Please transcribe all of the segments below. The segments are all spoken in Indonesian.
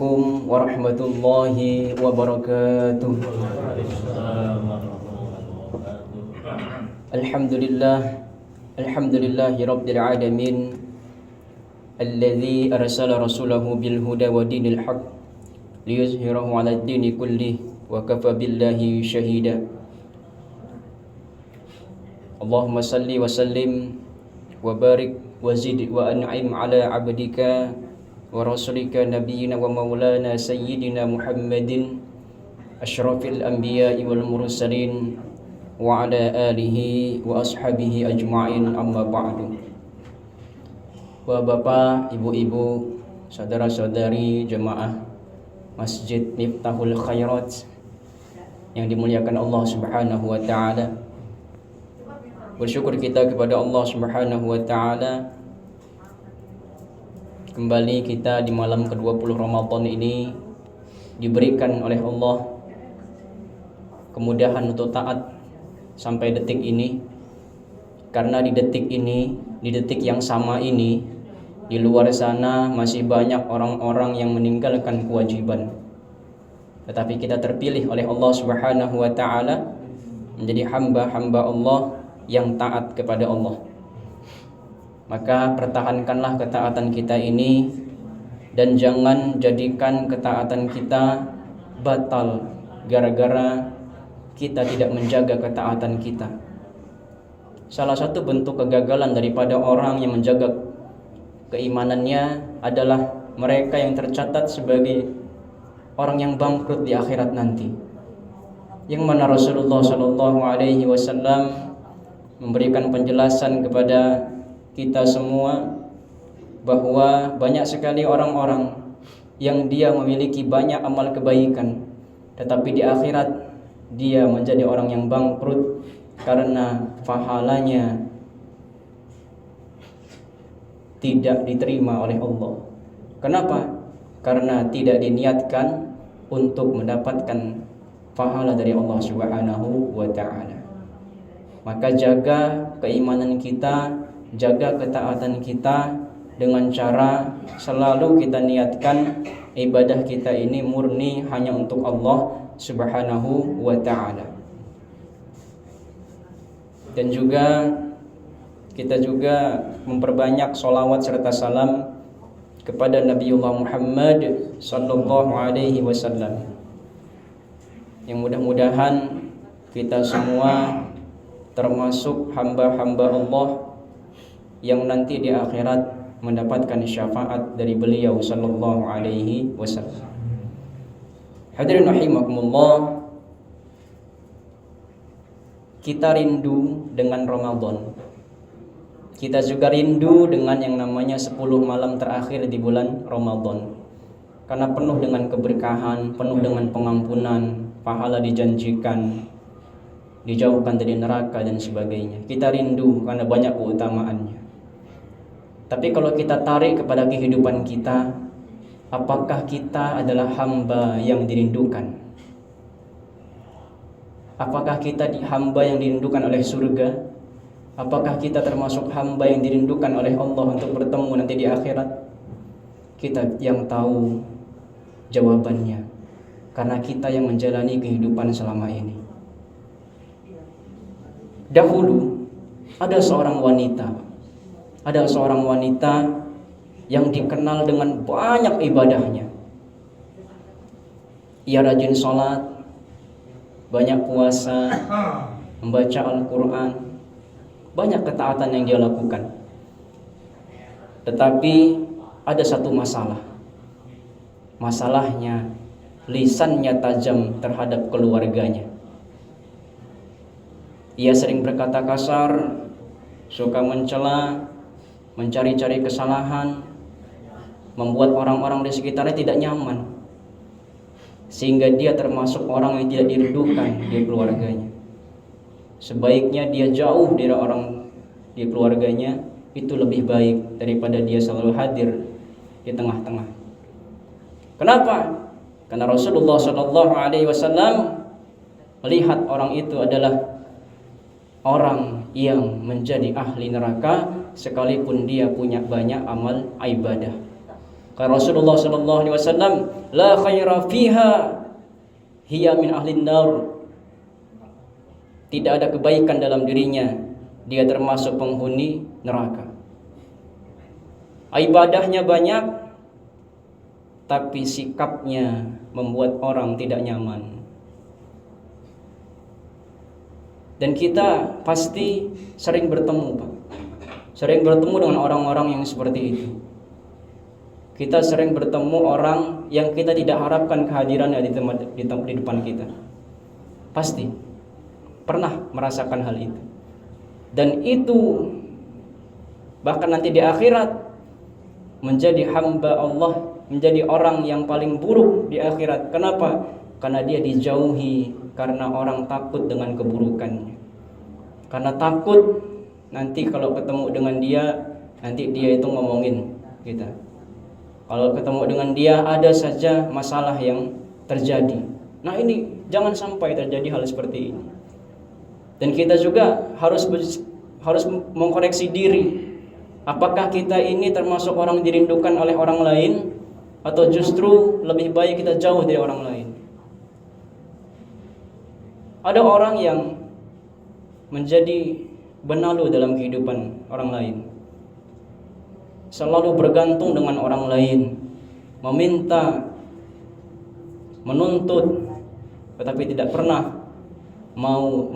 Assalamualaikum warahmatullahi wabarakatuh. Alhamdulillahi rabbil alamin, alladzi arsala rasulahu bil huda wa dinil haq liyuzhirahu 'ala ad-dini kullih wa kafa billahi shahida. Allahumma salli wa sallim wa barik wa zid wa an'im 'ala 'abdika wa rasulika nabiyyina wa maulana sayyidina Muhammadin asyrafil anbiya'i wal mursalin wa ala alihi wa ashabihi ajma'in, amma ba'du. Bapak, ibu-ibu, saudara-saudari jemaah Masjid Miftahul Khairat yang dimuliakan Allah Subhanahu wa taala. Bersyukur kita kepada Allah Subhanahu wa taala, kembali kita di malam ke-20 Ramadan ini diberikan oleh Allah kemudahan untuk taat sampai detik ini. Karena di detik ini, di detik yang sama ini, di luar sana masih banyak orang-orang yang meninggalkan kewajiban. Tetapi kita terpilih oleh Allah Subhanahu wa taala menjadi hamba-hamba Allah yang taat kepada Allah. Maka pertahankanlah ketaatan kita ini dan jangan jadikan ketaatan kita batal gara-gara kita tidak menjaga ketaatan kita. Salah satu bentuk kegagalan daripada orang yang menjaga keimanannya adalah mereka yang tercatat sebagai orang yang bangkrut di akhirat nanti. Yang mana Rasulullah SAW memberikan penjelasan kepada kita semua bahwa banyak sekali orang-orang yang dia memiliki banyak amal kebaikan, tetapi di akhirat dia menjadi orang yang bangkrut karena pahalanya tidak diterima oleh Allah. Kenapa? Karena tidak diniatkan untuk mendapatkan pahala dari Allah Subhanahu wa taala. Maka jaga keimanan kita, jaga ketaatan kita dengan cara selalu kita niatkan ibadah kita ini murni hanya untuk Allah Subhanahu wa ta'ala. Dan juga kita juga memperbanyak sholawat serta salam kepada Nabiullah Muhammad sallallahu alaihi wasallam, yang mudah-mudahan kita semua termasuk hamba-hamba Allah yang nanti di akhirat mendapatkan syafaat dari beliau sallallahu alaihi wasallam. Hadirin rahimakumullah, kita rindu dengan Ramadan. Kita juga rindu dengan yang namanya 10 malam terakhir di bulan Ramadan. Karena penuh dengan keberkahan, penuh dengan pengampunan, pahala dijanjikan, dijauhkan dari neraka dan sebagainya. Kita rindu karena banyak keutamaannya. Tapi kalau kita tarik kepada kehidupan kita, apakah kita adalah hamba yang dirindukan? Apakah kita hamba yang dirindukan oleh surga? Apakah kita termasuk hamba yang dirindukan oleh Allah untuk bertemu nanti di akhirat? Kita yang tahu jawabannya, karena kita yang menjalani kehidupan selama ini. Dahulu ada seorang wanita yang dikenal dengan banyak ibadahnya. Ia rajin sholat, banyak puasa, membaca Al-Quran, banyak ketaatan yang dia lakukan. Tetapi ada satu masalah. Masalahnya, lisannya tajam terhadap keluarganya. Ia sering berkata kasar, suka mencela, mencari-cari kesalahan, membuat orang-orang di sekitarnya tidak nyaman, sehingga dia termasuk orang yang tidak dirindukan di keluarganya. Sebaiknya dia jauh dari orang di keluarganya, itu lebih baik daripada dia selalu hadir di tengah-tengah. Kenapa? Karena Rasulullah SAW melihat orang itu adalah orang yang menjadi ahli neraka sekalipun dia punya banyak amal ibadah. Kata Rasulullah sallallahu alaihi wasallam, la khaira fiha hiya min ahlin nar. Tidak ada kebaikan dalam dirinya, dia termasuk penghuni neraka. Ibadahnya banyak, tapi sikapnya membuat orang tidak nyaman. Dan kita pasti sering bertemu, Pak. Sering bertemu dengan orang-orang yang seperti itu. Kita sering bertemu orang yang kita tidak harapkan kehadirannya di depan kita. Pasti pernah merasakan hal itu. Dan itu bahkan nanti di akhirat menjadi hamba Allah, menjadi orang yang paling buruk di akhirat. Kenapa? Karena dia dijauhi, karena orang takut dengan keburukannya. Karena takut nanti kalau ketemu dengan dia, nanti dia itu ngomongin kita. Kalau ketemu dengan dia ada saja masalah yang terjadi. Nah ini jangan sampai terjadi hal seperti ini. Dan kita juga harus mengkoreksi diri. Apakah kita ini termasuk orang dirindukan oleh orang lain, atau justru lebih baik kita jauh dari orang lain? Ada orang yang menjadi benalu dalam kehidupan orang lain, selalu bergantung dengan orang lain, meminta, menuntut, tetapi tidak pernah mau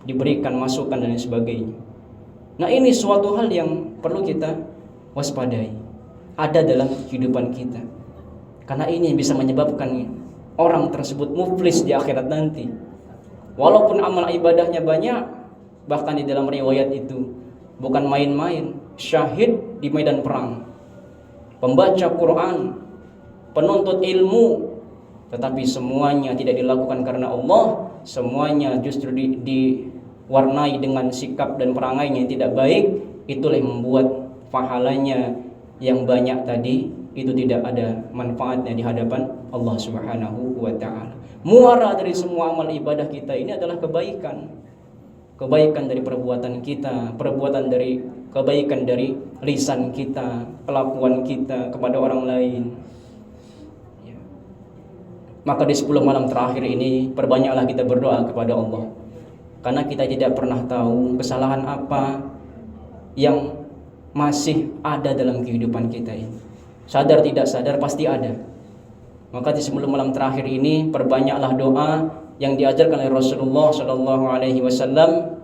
diberikan masukan dan sebagainya. Nah ini suatu hal yang perlu kita waspadai, ada dalam kehidupan kita. Karena ini bisa menyebabkan orang tersebut muflis di akhirat nanti. Walaupun amal ibadahnya banyak, bahkan di dalam riwayat itu bukan main-main, syahid di medan perang, pembaca Quran, penuntut ilmu, tetapi semuanya tidak dilakukan karena Allah. Semuanya justru diwarnai dengan sikap dan perangainya yang tidak baik. Itulah yang membuat pahalanya yang banyak tadi itu tidak ada manfaatnya di hadapan Allah Subhanahu wa ta'ala. Muara dari semua amal ibadah kita ini adalah kebaikan. Kebaikan dari perbuatan kita, kebaikan dari lisan kita, kelakuan kita kepada orang lain. Ya. Maka di 10 malam terakhir ini perbanyaklah kita berdoa kepada Allah. Karena kita tidak pernah tahu kesalahan apa yang masih ada dalam kehidupan kita ini. Sadar tidak sadar pasti ada. Maka di 10 malam terakhir ini perbanyaklah doa yang diajarkan oleh Rasulullah Shallallahu Alaihi Wasallam,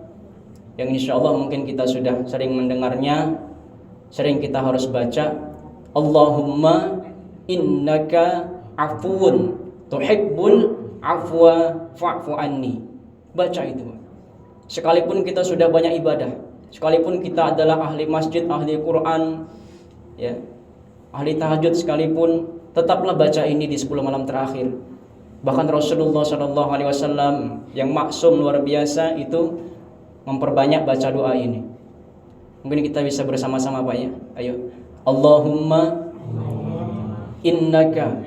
yang insya Allah mungkin kita sudah sering mendengarnya, sering kita harus baca. Allahumma innaka afuun tuhibbul afwa fa'fu anni. Baca itu. Sekalipun kita sudah banyak ibadah, sekalipun kita adalah ahli masjid, ahli Quran, ya, ahli tahajud sekalipun, tetaplah baca ini di 10 malam terakhir. Bahkan Rasulullah SAW yang maksum luar biasa itu memperbanyak baca doa ini. Mungkin kita bisa bersama-sama Pak ya. Ayo. Allahumma innaka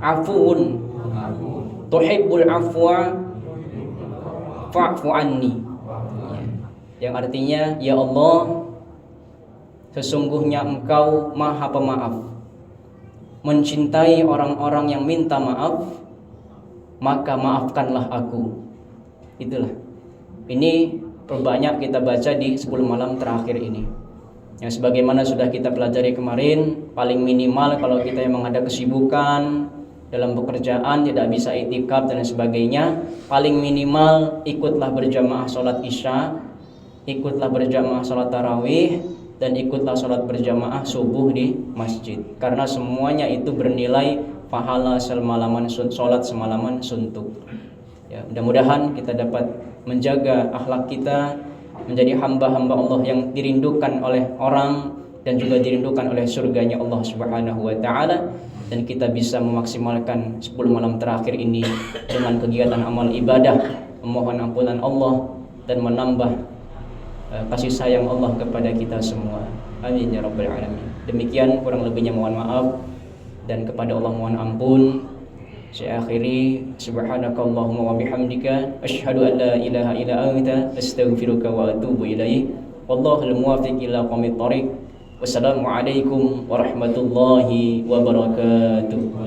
afuun tuhibbul afwa fa'fu anni. Yang artinya, ya Allah, sesungguhnya Engkau Maha Pemaaf, mencintai orang-orang yang minta maaf, maka maafkanlah aku. Itulah. Ini perbanyak kita baca di 10 malam terakhir ini. Yang sebagaimana sudah kita pelajari kemarin, paling minimal kalau kita memang ada kesibukan dalam pekerjaan, tidak bisa itikaf dan sebagainya, paling minimal ikutlah berjamaah sholat isya, ikutlah berjamaah sholat tarawih, dan ikutlah sholat berjamaah subuh di masjid. Karena semuanya itu bernilai pahala semalaman sholat semalaman suntuk. Ya, mudah-mudahan kita dapat menjaga akhlak kita, menjadi hamba-hamba Allah yang dirindukan oleh orang dan juga dirindukan oleh surganya Allah Subhanahu wa ta'ala. Dan kita bisa memaksimalkan 10 malam terakhir ini dengan kegiatan amal ibadah, memohon ampunan Allah dan menambah kasih sayang Allah kepada kita semua. Amin ya rabbal alamin. Demikian, kurang lebihnya mohon maaf, dan kepada Allah mohon ampun. Saya akhiri, subhanakallahumma wa bihamdika asyhadu an la ilaha illa anta astaghfiruka wa atubu ilaik. Wallahul muwaffiq ila aqwamit thoriq. Wassalamualaikum warahmatullahi wabarakatuh.